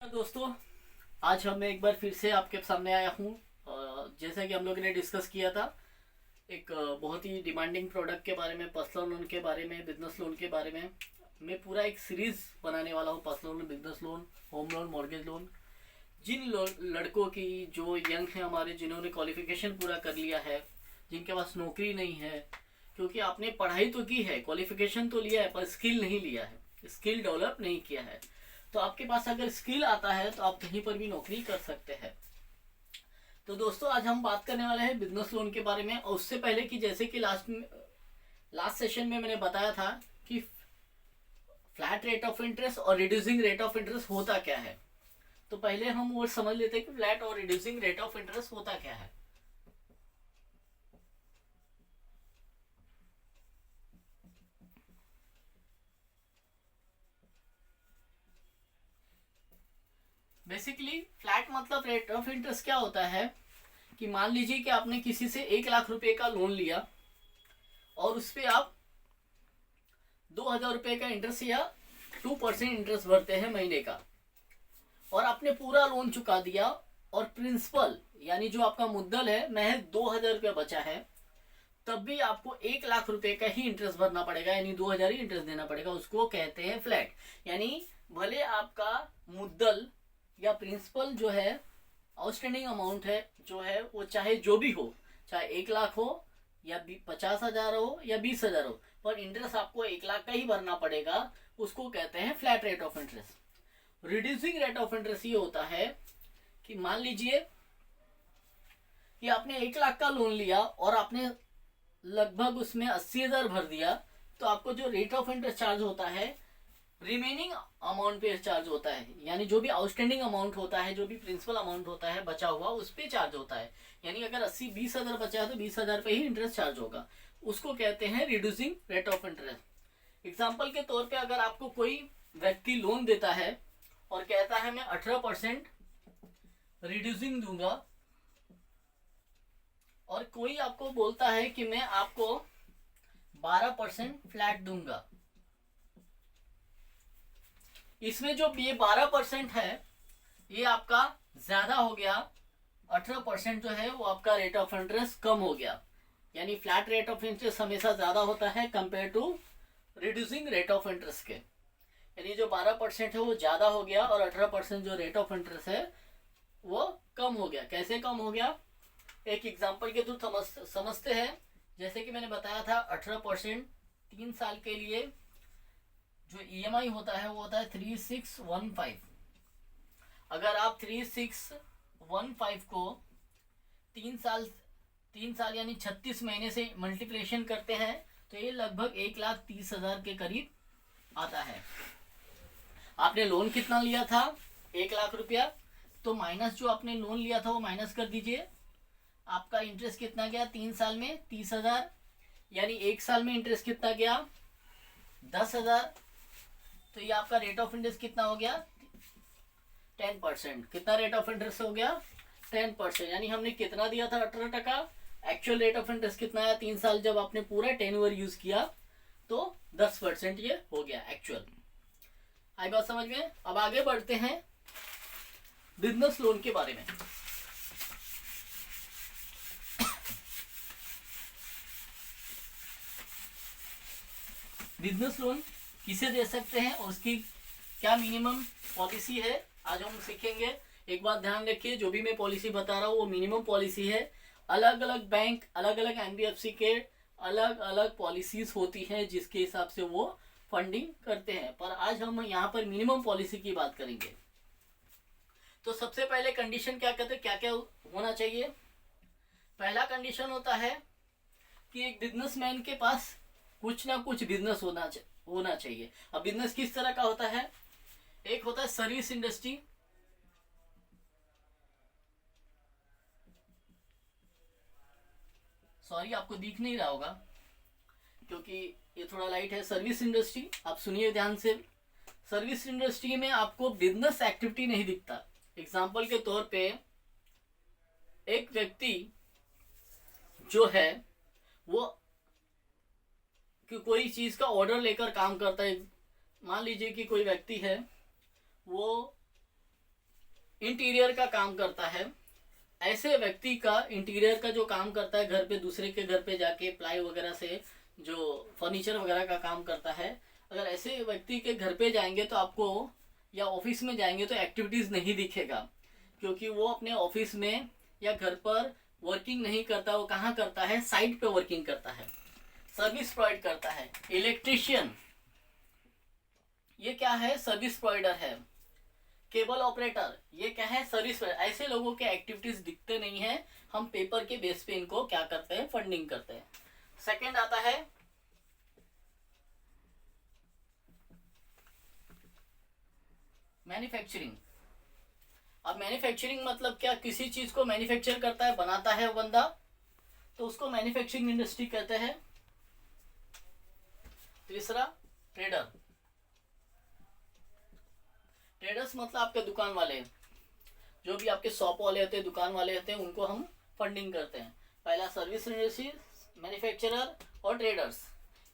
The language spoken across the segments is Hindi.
दोस्तों, आज हम एक बार फिर से आपके सामने आया हूँ। जैसा कि हम लोगों ने डिस्कस किया था एक बहुत ही डिमांडिंग प्रोडक्ट के बारे में, पर्सनल लोन के बारे में, बिजनेस लोन के बारे में मैं पूरा एक सीरीज बनाने वाला हूँ। Personal loan, business loan, home loan, mortgage loan. जिन लड़कों की जो यंग है हमारे, जिन्होंने क्वालिफिकेशन पूरा कर लिया है, जिनके पास नौकरी नहीं है, क्योंकि आपने पढ़ाई तो की है, क्वालिफिकेशन तो लिया है, पर स्किल नहीं लिया है, स्किल डेवलप नहीं किया है। तो आपके पास अगर स्किल आता है तो आप कहीं पर भी नौकरी कर सकते हैं। तो दोस्तों, आज हम बात करने वाले हैं बिजनेस लोन के बारे में। और उससे पहले कि जैसे कि लास्ट सेशन में मैंने बताया था कि फ्लैट रेट ऑफ इंटरेस्ट और रिड्यूसिंग रेट ऑफ इंटरेस्ट होता क्या है, तो पहले हम वो समझ लेते हैं कि फ्लैट और रिड्यूसिंग रेट ऑफ इंटरेस्ट होता क्या है। बेसिकली फ्लैट मतलब रेट ऑफ इंटरेस्ट क्या होता है कि मान लीजिए कि आपने किसी से 1 लाख रुपए का लोन लिया और उस पर आप 2,000 रुपए का इंटरेस्ट या 2% इंटरेस्ट भरते हैं महीने का, और आपने पूरा लोन चुका दिया और प्रिंसिपल यानी जो आपका मुद्दल है महज 2,000 रुपया बचा है, तब भी आपको 1 लाख रुपए का ही इंटरेस्ट भरना पड़ेगा, यानी 2,000 ही इंटरेस्ट देना पड़ेगा। उसको कहते हैं फ्लैट। यानी भले आपका मुद्दल या प्रिंसिपल जो है, आउटस्टैंडिंग अमाउंट है जो है, वो चाहे जो भी हो, चाहे 1 लाख हो या 50,000 हो या 20,000 हो, पर इंटरेस्ट आपको 1 लाख का ही भरना पड़ेगा। उसको कहते हैं flat rate of interest. Reducing rate of interest ये होता है कि मान लीजिए कि आपने 1 लाख का लोन लिया और आपने लगभग उसमें 80,000 भर दिया, तो आपको जो रेट ऑफ इंटरेस्ट चार्ज होता है रिमेनिंग अमाउंट पे चार्ज होता है। यानी जो भी आउटस्टैंडिंग अमाउंट होता है, जो भी प्रिंसिपल अमाउंट होता है बचा हुआ, उस पे चार्ज होता है। यानी अगर 20,000 बचा है तो 20,000 पे ही इंटरेस्ट चार्ज होगा। उसको कहते हैं reducing rate of interest. Example के तौर पे अगर आपको कोई व्यक्ति लोन देता है और कहता है मैं 18% रिड्यूसिंग दूंगा, और कोई आपको बोलता है कि मैं आपको 12% फ्लैट दूंगा, इसमें जो ये 12% है ये आपका ज्यादा हो गया, 18% जो है वो आपका रेट ऑफ इंटरेस्ट कम हो गया। यानी फ्लैट रेट ऑफ इंटरेस्ट हमेशा ज्यादा होता है compare to reducing rate of interest के। यानी जो 12% है वो ज्यादा हो गया और 18% जो रेट ऑफ इंटरेस्ट है वो कम हो गया। कैसे कम हो गया, एक एग्जाम्पल के थ्रू समझते हैं। जैसे कि मैंने बताया था 18% 3 साल के लिए जो ईएमआई होता है वो होता है 3615। अगर आप 3615 को 3 साल यानी 36 महीने से मल्टीप्लिकेशन करते हैं तो ये लगभग 1,30,000 के करीब आता है। आपने लोन कितना लिया था, 1 लाख रुपया, तो माइनस जो आपने लोन लिया था वो माइनस कर दीजिए। आपका इंटरेस्ट कितना गया 3 साल में, 30,000। यानी 1 साल में इंटरेस्ट कितना गया, 10,000। तो ये आपका रेट ऑफ इंटरेस्ट कितना हो गया, 10%। कितना रेट ऑफ इंटरेस्ट हो गया, 10%। यानी हमने कितना दिया था, 18%। एक्चुअल रेट ऑफ इंटरेस्ट कितना आया 3 साल जब आपने पूरा 10 ईयर यूज किया, तो 10% ये हो गया एक्चुअल। आई बात समझ में। अब आगे बढ़ते हैं बिजनेस लोन के बारे में। बिजनेस लोन किसे दे सकते हैं और उसकी क्या मिनिमम पॉलिसी है, आज हम सीखेंगे। एक बात ध्यान रखिए, जो भी मैं पॉलिसी बता रहा हूँ वो मिनिमम पॉलिसी है। अलग अलग बैंक, अलग अलग एनबीएफसी के अलग अलग पॉलिसीज होती हैं जिसके हिसाब से वो फंडिंग करते हैं, पर आज हम यहाँ पर मिनिमम पॉलिसी की बात करेंगे। तो सबसे पहले कंडीशन क्या कहते हैं, क्या क्या होना चाहिए। पहला कंडीशन होता है कि एक बिजनेसमैन के पास कुछ ना कुछ बिजनेस होना चाहिए। अब बिजनेस किस तरह का होता है, एक होता है सर्विस इंडस्ट्री, सॉरी आपको दिख नहीं रहा होगा क्योंकि ये थोड़ा लाइट है। सर्विस इंडस्ट्री, आप सुनिए ध्यान से। सर्विस इंडस्ट्री में आपको बिजनेस एक्टिविटी नहीं दिखता। एग्जांपल के तौर पे एक व्यक्ति जो है वो कि कोई चीज का ऑर्डर लेकर काम करता है। मान लीजिए कि कोई व्यक्ति है वो इंटीरियर का काम करता है, ऐसे व्यक्ति का इंटीरियर का जो काम करता है, घर पे दूसरे के घर पे जाके प्लाई वगैरह से जो फर्नीचर वगैरह का काम करता है, अगर ऐसे व्यक्ति के घर पे जाएंगे तो आपको, या ऑफिस में जाएंगे तो एक्टिविटीज नहीं दिखेगा, क्योंकि वो अपने ऑफिस में या घर पर वर्किंग नहीं करता। वो कहाँ करता है? साइट पे वर्किंग करता है, सर्विस प्रोवाइड करता है। इलेक्ट्रिशियन, ये क्या है? सर्विस प्रोवाइडर है। केबल ऑपरेटर, ये क्या है? सर्विस। ऐसे लोगों के एक्टिविटीज दिखते नहीं है, हम पेपर के बेस पे इनको क्या करते हैं? फंडिंग करते हैं। सेकंड आता है मैन्युफैक्चरिंग। अब मैन्युफैक्चरिंग मतलब क्या? किसी चीज को मैन्युफैक्चर करता है, बनाता है बंदा, तो उसको मैन्युफैक्चरिंग इंडस्ट्री कहते हैं। तीसरा ट्रेडर। ट्रेडर्स मतलब आपके दुकान वाले, जो भी आपके शॉप वाले होते हैं, दुकान वाले होते हैं, उनको हम फंडिंग करते हैं। पहला सर्विस इंडस्ट्री, मैन्युफैक्चरर और ट्रेडर्स,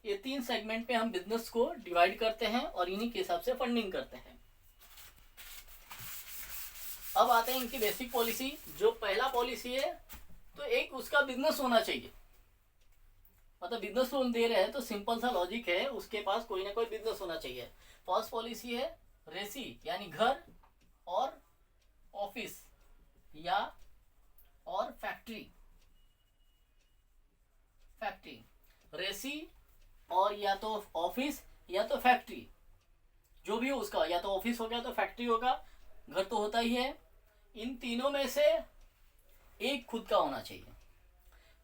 ये 3 सेगमेंट पे हम बिजनेस को डिवाइड करते हैं और इन्हीं के हिसाब से फंडिंग करते हैं। अब आते हैं इनकी बेसिक पॉलिसी। जो पहला पॉलिसी है, तो एक उसका बिजनेस होना चाहिए, मतलब बिजनेस लोन दे रहे हैं तो सिंपल सा लॉजिक है, उसके पास कोई ना कोई बिजनेस होना चाहिए। फर्स्ट पॉलिसी है रेसी, यानी घर और ऑफिस या और फैक्ट्री। रेसी और या तो ऑफिस या तो फैक्ट्री, जो भी हो उसका, या तो ऑफिस हो गया तो फैक्ट्री होगा, घर तो होता ही है। इन तीनों में से एक खुद का होना चाहिए,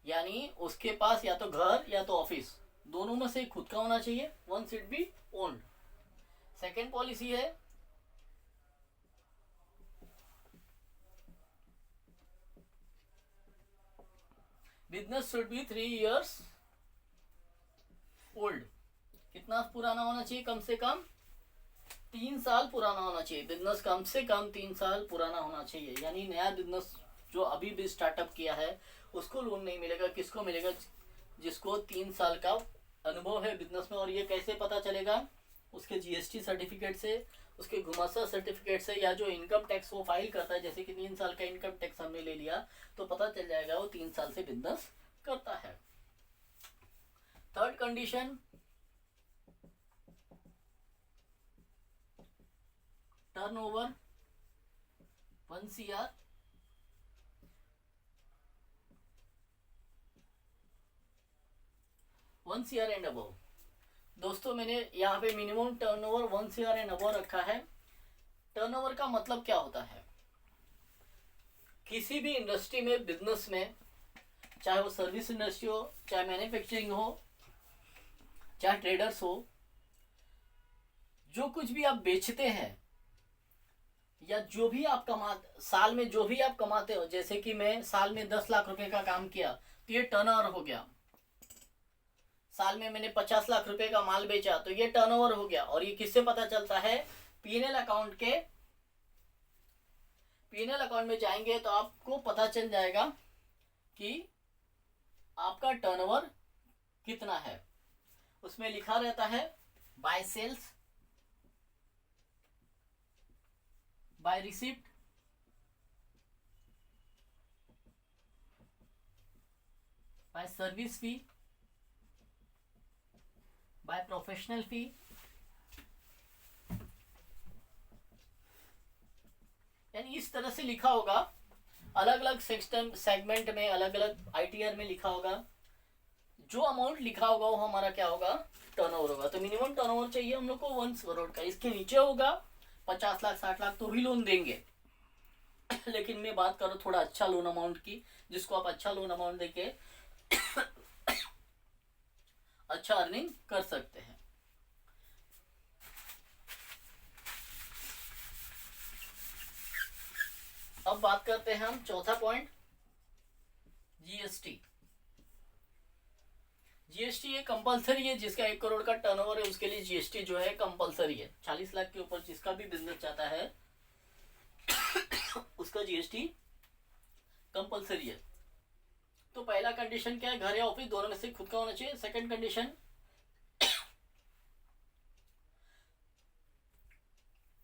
यानी उसके पास या तो घर या तो ऑफिस, दोनों में से खुद का होना चाहिए। One should be owned. Second policy है business should be 3 years old. कितना पुराना होना चाहिए? कम से कम 3 साल पुराना होना चाहिए। बिजनेस कम से कम 3 साल पुराना होना चाहिए, यानी नया बिजनेस जो अभी भी स्टार्टअप किया है उसको लोन नहीं मिलेगा। किसको मिलेगा? जिसको 3 साल का अनुभव है बिजनेस में। और ये कैसे पता चलेगा? उसके जीएसटी सर्टिफिकेट से, उसके घुमासा सर्टिफिकेट से, या जो इनकम टैक्स वो फाइल करता है, जैसे कि 3 साल का इनकम टैक्स हमने ले लिया तो पता चल जाएगा वो 3 साल से बिजनेस करता है। Third condition, turnover 1 CR, and above. दोस्तों मैंने यहाँ पे minimum turnover 1 CR and above रखा है। टर्नओवर का मतलब क्या होता है? किसी भी इंडस्ट्री में, बिजनेस में, चाहे वो सर्विस इंडस्ट्री हो, चाहे मैन्युफैक्चरिंग हो, चाहे ट्रेडर्स हो, जो कुछ भी आप बेचते हैं या जो भी आप साल में जो भी आप कमाते हो, जैसे कि मैं साल में 10 लाख रुपए का काम किया तो ये टर्नओवर हो गया। साल में मैंने 50 लाख रुपए का माल बेचा तो ये टर्नओवर हो गया। और ये किससे पता चलता है? पीएनएल अकाउंट के, पीएनएल अकाउंट में जाएंगे तो आपको पता चल जाएगा कि आपका टर्नओवर कितना है। उसमें लिखा रहता है by sales, by receipt, by service fee, by professional fee, यानी इस तरह से लिखा होगा। अलग अलग सेगमेंट में, अलग अलग आईटीआर में लिखा होगा। जो अमाउंट लिखा होगा वो हमारा क्या होगा? टर्नओवर होगा। तो मिनिमम टर्नओवर चाहिए हम लोग को 1 करोड़ का। इसके नीचे होगा 50 लाख 60 लाख तो भी लोन देंगे लेकिन मैं बात कर रहा हूँ थोड़ा अच्छा लोन अमाउंट की, जिसको आप अच्छा लोन अमाउंट देके अच्छा अर्निंग कर सकते हैं। अब बात करते हैं हम चौथा पॉइंट, जीएसटी। जीएसटी ये कंपलसरी है, जिसका 1 करोड़ का टर्नओवर है उसके लिए जीएसटी जो है कंपलसरी है। 40 लाख के ऊपर जिसका भी बिजनेस चाहता है उसका जीएसटी कंपलसरी है। तो पहला कंडीशन क्या है? घर या ऑफिस दोनों में से खुद का होना चाहिए। सेकंड कंडीशन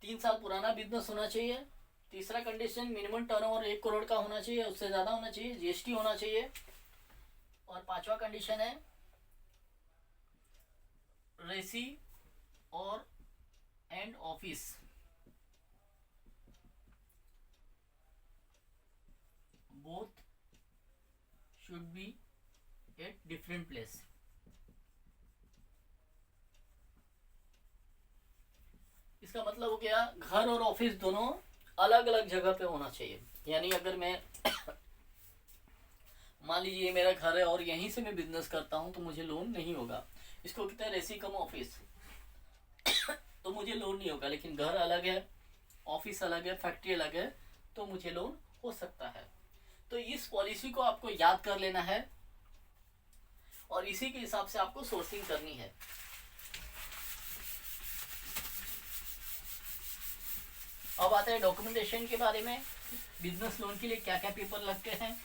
3 साल पुराना बिजनेस होना चाहिए। तीसरा कंडीशन मिनिमम टर्नओवर 1 करोड़ का होना चाहिए, उससे ज़्यादा होना चाहिए, जीएसटी होना चाहिए। और पांचवा कंडीशन है रेसी और and office both should be at different place. इसका मतलब हो गया घर और ऑफिस दोनों अलग अलग जगह पे होना चाहिए। यानी अगर मैं मान लीजिए मेरा घर है और यहीं से मैं बिजनेस करता हूं तो मुझे लोन नहीं होगा, इसको कहते हैं रेसी कम ऑफिस। तो मुझे लोन नहीं होगा, लेकिन घर अलग है, ऑफिस अलग है, फैक्ट्री अलग है, तो मुझे लोन हो सकता है। तो इस पॉलिसी को आपको याद कर लेना है और इसी के हिसाब से आपको सोर्सिंग करनी है। अब आते हैं डॉक्यूमेंटेशन के बारे में। बिजनेस लोन के लिए क्या क्या पेपर लगते हैं।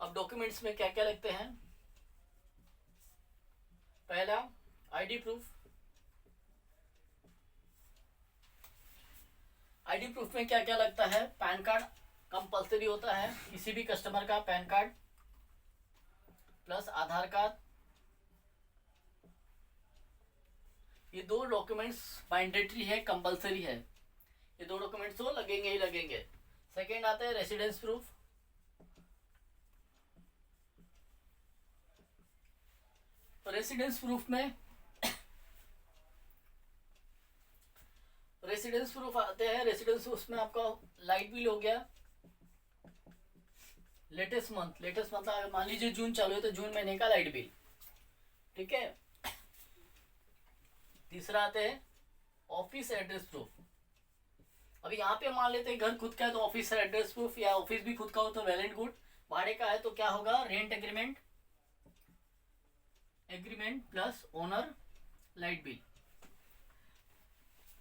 अब डॉक्यूमेंट्स में क्या क्या लगते हैं। पहला आईडी प्रूफ। आईडी प्रूफ में क्या क्या लगता है। पैन कार्ड कंपलसरी होता है, किसी भी कस्टमर का पैन कार्ड प्लस आधार कार्ड। ये दो डॉक्यूमेंट्स मैंडेटरी है, कंपलसरी है, ये दो डॉक्यूमेंट्स तो लगेंगे ही लगेंगे। सेकेंड आता है रेसिडेंस प्रूफ। रेसिडेंस प्रूफ में रेसिडेंस प्रूफ आते हैं। रेसिडेंस उसमें आपका लाइट बिल हो गया, लेटेस्ट मंथ मान लीजिए जून चालू है तो जून महीने का लाइट बिल, ठीक है। तीसरा आते हैं ऑफिस एड्रेस प्रूफ। अभी यहाँ पे मान लेते हैं घर खुद का है तो ऑफिस एड्रेस प्रूफ, या ऑफिस भी खुद का हो तो वेल एंड गुड। भाड़े का है तो क्या होगा, rent agreement plus owner light bill.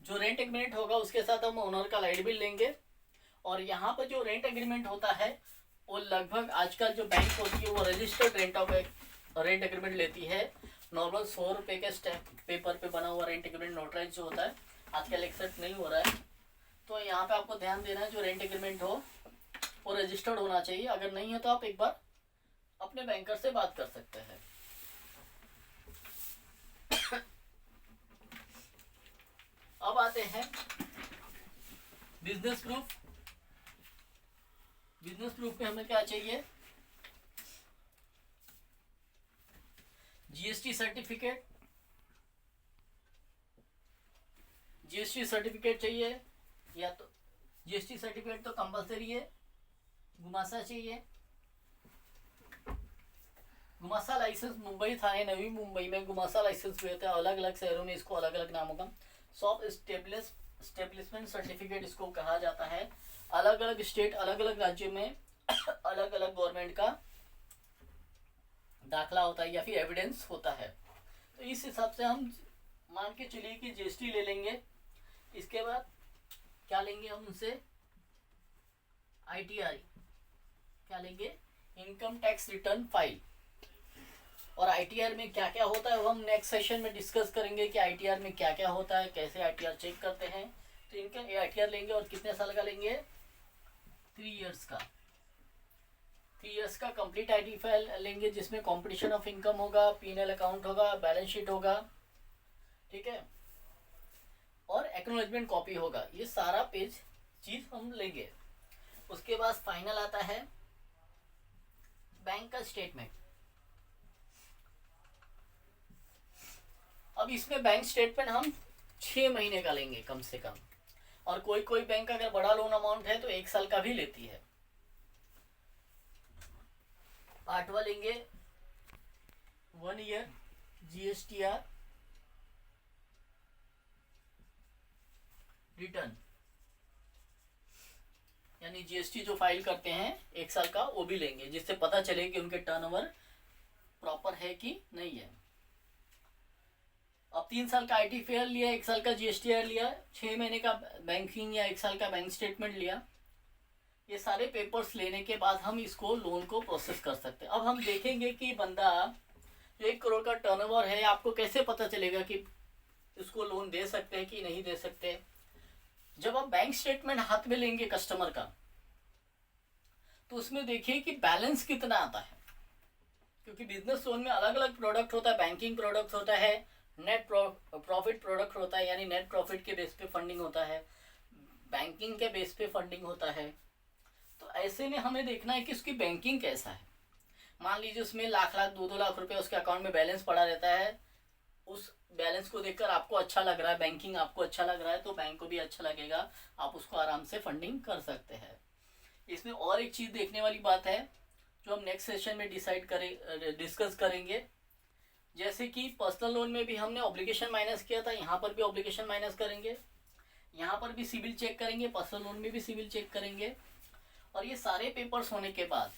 जो रेंट एग्रीमेंट होगा उसके साथ हम ओनर का लाइट बिल लेंगे। और यहाँ पर जो रेंट एग्रीमेंट होता है वो लगभग आजकल जो बैंक होती है वो रजिस्टर्ड रेंट एग्रीमेंट लेती है। नॉर्मल 100 रुपये के स्टैम्प पेपर पे बना हुआ रेंट एग्रीमेंट नोटराइज जो होता है आजकल एक्सेप्ट नहीं हो रहा है। तो यहाँ पे आपको ध्यान देना है, जो रेंट एग्रीमेंट हो वो रजिस्टर्ड होना चाहिए। अगर नहीं है तो आप एक बार अपने बैंकर से बात कर सकते हैं। अब आते हैं बिजनेस प्रूफ। बिजनेस प्रूफ में हमें क्या चाहिए, जीएसटी सर्टिफिकेट। जीएसटी सर्टिफिकेट चाहिए, या तो जीएसटी सर्टिफिकेट तो कंपलसरी है, गुमासा चाहिए। गुमासा लाइसेंस मुंबई थाने नवी मुंबई में गुमासा लाइसेंस भी होता है, अलग अलग शहरों में इसको अलग अलग नामों का शॉप स्टेब्लिशमेंट सर्टिफिकेट इसको कहा जाता है। अलग अलग स्टेट अलग अलग राज्यों में अलग अलग गवर्नमेंट का दाखला होता है या फिर एविडेंस होता है। तो इस हिसाब से हम मान के चलिए कि जीएसटी ले लेंगे। इसके बाद क्या लेंगे हम उनसे, आईटीआर क्या लेंगे, इनकम टैक्स रिटर्न फाइल। और आईटीआर में क्या क्या होता है वो हम नेक्स्ट सेशन में डिस्कस करेंगे कि आईटीआर में क्या क्या होता है, कैसे आईटीआर चेक करते हैं। तो इनका आईटीआर लेंगे और कितने साल का लेंगे, 3 इयर्स का। 3 इयर्स का कंप्लीट आईटी फाइल लेंगे जिसमें कॉम्पिटिशन ऑफ इनकम होगा, पीएनएल अकाउंट होगा, बैलेंस शीट होगा, ठीक है, और एक्नॉलेजमेंट कॉपी होगा। ये सारा पेज चीज हम लेंगे। उसके बाद फाइनल आता है बैंक का स्टेटमेंट। अब इसमें बैंक स्टेटमेंट हम 6 महीने का लेंगे कम से कम, और कोई कोई बैंक अगर बड़ा लोन अमाउंट है तो 1 साल का भी लेती है। 8वां लेंगे 1 ईयर जीएसटीआर रिटर्न, यानी जीएसटी जो फाइल करते हैं 1 साल का वो भी लेंगे, जिससे पता चले कि उनके टर्नओवर प्रॉपर है कि नहीं है। अब 3 साल का आईटी फेयर लिया, 1 साल का जीएसटीआर लिया, 6 महीने का बैंकिंग या 1 साल का बैंक स्टेटमेंट लिया। ये सारे पेपर्स लेने के बाद हम इसको लोन को प्रोसेस कर सकते हैं। अब हम देखेंगे कि बंदा करोड़ का टर्नओवर है, आपको कैसे पता चलेगा कि इसको लोन दे सकते हैं कि नहीं दे सकते? जब आप बैंक स्टेटमेंट हाथ में लेंगे कस्टमर का, तो उसमें देखिए कि बैलेंस कितना आता है, क्योंकि बिजनेस लोन में अलग अलग प्रोडक्ट होता है। बैंकिंग प्रोडक्ट होता है, नेट प्रॉफिट प्रोडक्ट होता है, यानी नेट प्रॉफिट के बेस पे फंडिंग होता है, बैंकिंग के बेस पे फंडिंग होता है। तो ऐसे में हमें देखना है कि उसकी बैंकिंग कैसा है। मान लीजिए उसमें लाख लाख 2-2 लाख रुपए उसके अकाउंट में बैलेंस पड़ा रहता है, उस बैलेंस को देखकर आपको अच्छा लग रहा है, बैंकिंग आपको अच्छा लग रहा है, तो बैंक को भी अच्छा लगेगा, आप उसको आराम से फंडिंग कर सकते हैं। इसमें और एक चीज़ देखने वाली बात है जो हम नेक्स्ट सेशन में डिस्कस करेंगे। जैसे कि पर्सनल लोन में भी हमने ऑब्लिगेशन माइनस किया था, यहाँ पर भी ऑब्लिगेशन माइनस करेंगे, यहाँ पर भी सिविल चेक करेंगे, पर्सनल लोन में भी सिविल चेक करेंगे। और ये सारे पेपर्स होने के बाद,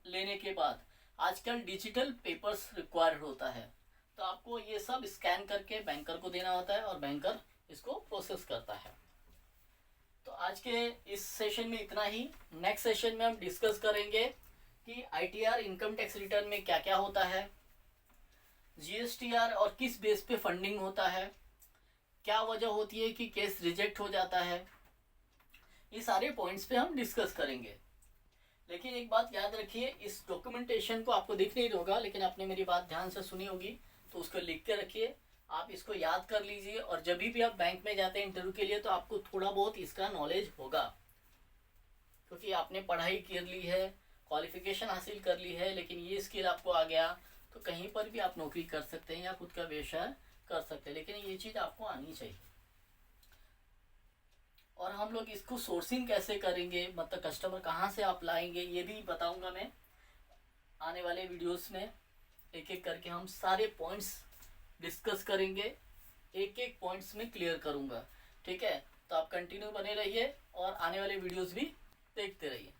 लेने के बाद, आजकल डिजिटल पेपर्स रिक्वायर्ड होता है, तो आपको ये सब स्कैन करके बैंकर को देना होता है और बैंकर इसको प्रोसेस करता है। तो आज के इस सेशन में इतना ही। नेक्स्ट सेशन में हम डिस्कस करेंगे कि आईटीआर इनकम टैक्स रिटर्न में क्या क्या होता है, जीएसटीआर और किस बेस पे फंडिंग होता है, क्या वजह होती है कि केस रिजेक्ट हो जाता है, ये सारे पॉइंट्स पे हम डिस्कस करेंगे। लेकिन एक बात याद रखिए, इस डॉक्यूमेंटेशन को आपको दिख नहीं होगा, लेकिन आपने मेरी बात ध्यान से सुनी होगी, तो उसको लिख के रखिए, आप इसको याद कर लीजिए, और जब भी आप बैंक में जाते हैं इंटरव्यू के लिए, तो आपको थोड़ा बहुत इसका नॉलेज होगा, क्योंकि आपने पढ़ाई कर ली है, क्वालिफिकेशन हासिल कर ली है, लेकिन ये स्किल आपको आ गया तो कहीं पर भी आप नौकरी कर सकते हैं या खुद का व्यवसाय कर सकते हैं, लेकिन ये चीज़ आपको आनी चाहिए। और हम लोग इसको सोर्सिंग कैसे करेंगे, मतलब कस्टमर कहाँ से आप लाएंगे, ये भी बताऊंगा मैं आने वाले वीडियोस में। एक एक करके हम सारे पॉइंट्स डिस्कस करेंगे, एक एक पॉइंट्स में क्लियर करूंगा, ठीक है? तो आप कंटिन्यू बने रहिए और आने वाले वीडियोस भी देखते रहिए।